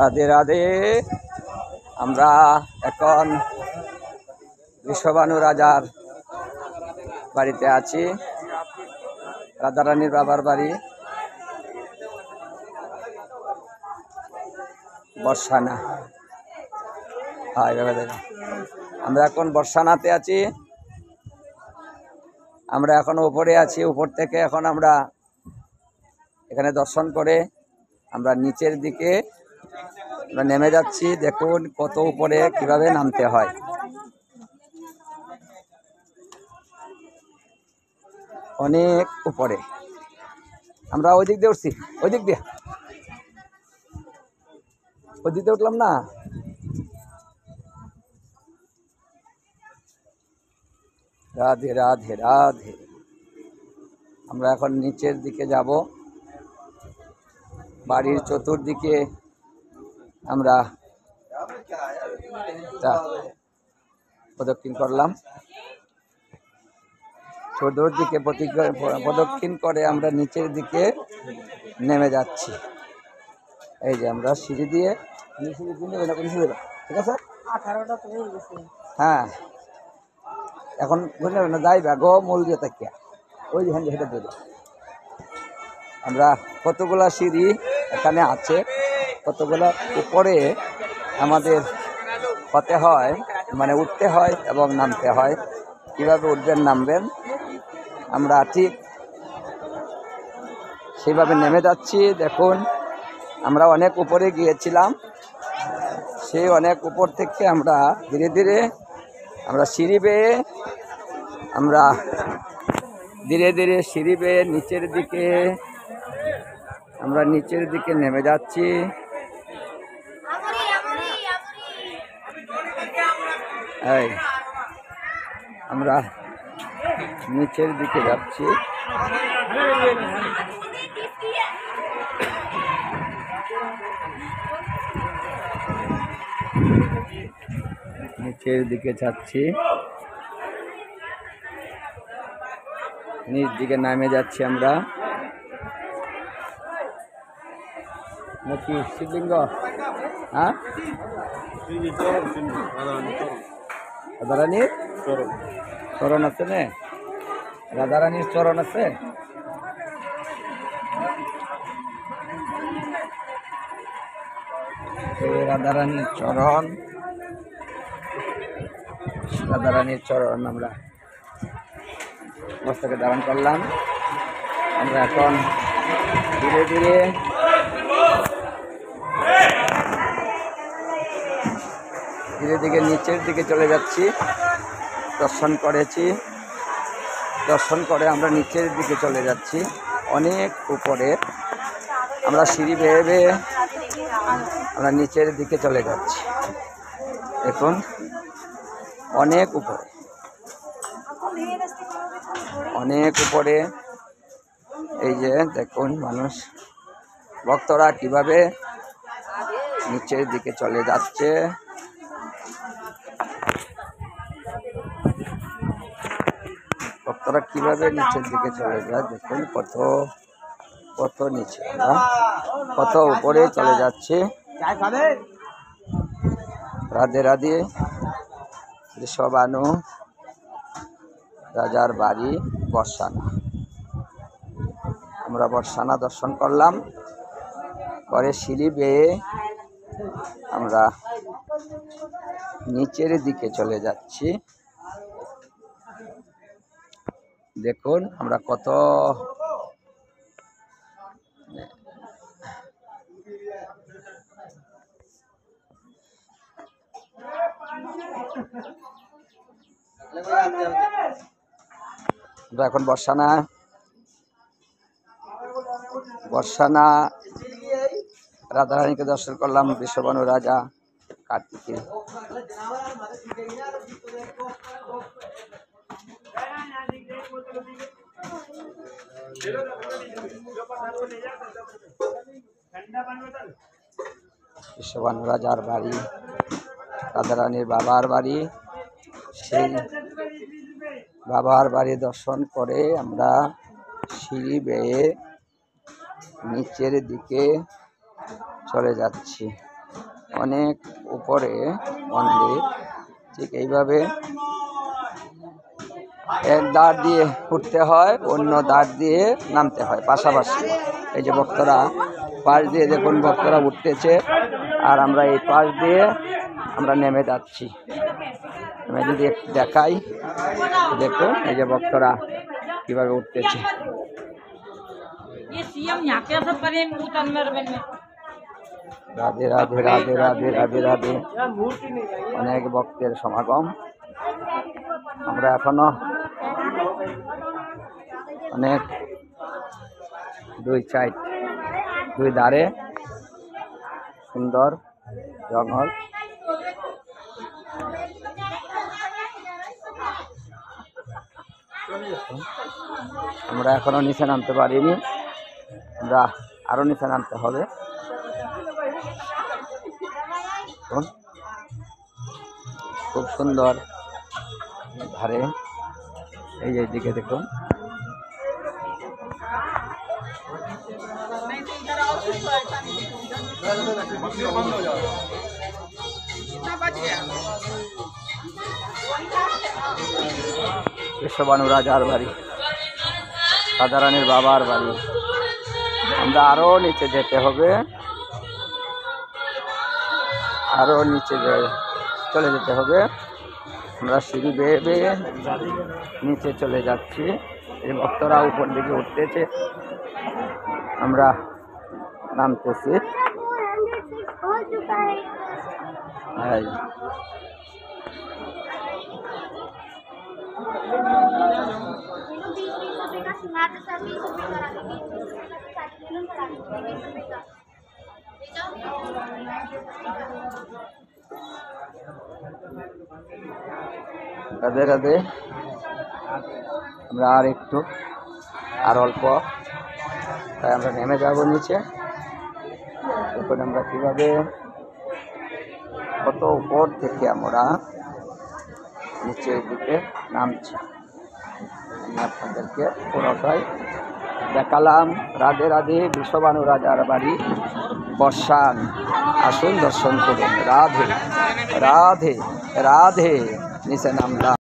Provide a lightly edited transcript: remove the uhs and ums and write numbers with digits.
রাধে রাধে। আমরা এখন বিশ্ববানু রাজার বাড়িতে আছি, রাধারানীর বাবার বাড়ি বর্ষানা। আমরা এখন বর্ষানাতে আছি। আমরা এখন উপরে আছি। উপর থেকে এখন আমরা এখানে দর্শন করে আমরা নিচের দিকে আমরা নেমে যাচ্ছি। দেখুন কত উপরে কিভাবে নামতে হয়। অনেক উপরে। আমরা ওই দিক দিয়ে উঠছি, ওই দিক দিয়ে উঠলাম না। রাধে রাধে রাধে। আমরা এখন নিচের দিকে যাব। বাড়ির চতুর্দিকে আমরা প্রদক্ষিণ করলাম। চতুর্দিকে প্রদক্ষিণ করে আমরা নিচের দিকে নেমে যাচ্ছি। এই যে আমরা সিঁড়ি দিয়ে, ঠিক আছে। হ্যাঁ, এখন যাইবা গো মূল দিয়ে তাকিয়া ওই যে হেঁটে দেবে। আমরা কতগুলা সিঁড়ি এখানে আছে, কতগুলা উপরে আমাদের হতে হয়, মানে উঠতে হয় এবং নামতে হয়। কিভাবে উঠবেন নামবেন আমরা ঠিক সেইভাবে নেমে যাচ্ছি। দেখুন আমরা অনেক উপরে গিয়েছিলাম, সেই অনেক উপর থেকে আমরা ধীরে ধীরে আমরা সিঁড়ি বেয়ে আমরা ধীরে ধীরে সিঁড়ি বেয়ে নিচের দিকে আমরা নিচের দিকে নেমে যাচ্ছি। এই আমরা নিচের দিকে যাচ্ছি। নিচের দিকে যাচ্ছি, নিচ দিকে নামে যাচ্ছি আমরা। নাকি শিবলিঙ্গ? হ্যাঁ, রাধারানীর চরণ আছে না? রাধারানীর চরণ আছে। রাধারানীর চরণ, রাধারানীর চরণ আমরা মস্তকে ধারণ করলাম। আমরা এখন ধীরে ধীরে ধীরে ধীরে নিচের দিকে চলে যাচ্ছি। দর্শন করে আমরা নিচের দিকে চলে যাচ্ছি। অনেক উপরে আমরা সিঁড়ি বেয়ে বেয়ে আমরা নিচের দিকে চলে যাচ্ছি। দেখুন অনেক উপরে, অনেক উপরে। এই যে দেখুন মানুষ ভক্তরা কিভাবে নিচের দিকে চলে যাচ্ছে। ভক্তরা কিভাবে নিচের দিকে চলে যায় দেখুন। কত নিচে, কত উপরে চলে যাচ্ছে। রাধে রাধে। বিশ্ববানু রাজার বাড়ি বর্ষানা। আমরা বর্ষানা দর্শন করলাম, পরে সিঁড়ি বেয়ে আমরা নিচের দিকে চলে যাচ্ছি। দেখুন আমরা কত আমরা এখন বর্ষানা রাধারানীকে দর্শন করলাম। বিশ্ববানু রাজা কার্তিকে। বিশ্ববানু রাজার বাড়ি, রাধারানীর বাবার বাড়ি। সেই বাবার বাড়ি দর্শন করে আমরা সিঁড়ি বেয়ে নিচের দিকে চলে যাচ্ছি। অনেক উপরে মন্দির। ঠিক এইভাবে এক দাঁড় দিয়ে উঠতে হয়, অন্য দাঁড় দিয়ে নামতে হয় পাশাপাশি। এই যে ভক্তরা পাশ দিয়ে দেখুন ভক্তরা উঠতেছে, আর আমরা এই পাশ দিয়ে আমরা নেমে যাচ্ছি। আমি যদি একটু দেখাই, দেখুন এই যে ভক্তরা কিভাবে উঠতেছে। রাধে রাধে রাধে রাধে রাধে রাধে। অনেক ভক্তের সমাগম। আমরা এখনো অনেক দুই ধারে সুন্দর জঙ্গল। আমরা এখনো নিচে নামতে পারিনি, আমরা আরো নিচে নামতে হবে। খুব সুন্দর ধারে, এই যে দিকে দেখুন। বিশ্ববানু রাজার বাড়ি, রাজারানীর বাবার বাড়ি। আমরা আরো নিচে যেতে হবে, আরো নিচে চলে যেতে হবে। আমরা সিঁড়ি বেয়ে বেয়ে নিচে চলে যাচ্ছি। এই ভক্তরা উপর দিকে উঠতেছে, আমরা নামতেছি। রাধে রাধে। আমরা আর অল্প, তাই আমরা নেমে যাব নিচে। এখন আমরা কিভাবে কত উপর থেকে আমরা নিচের দিকে নামছি, আমি আপনাদেরকে পুরোটাই দেখালাম। রাধে রাধে। বিশ্ববানু রাজার বাড়ি বর্ষান, আসুন দর্শন করুন। রাধে রাধে রাধে। নিচে নামলাম।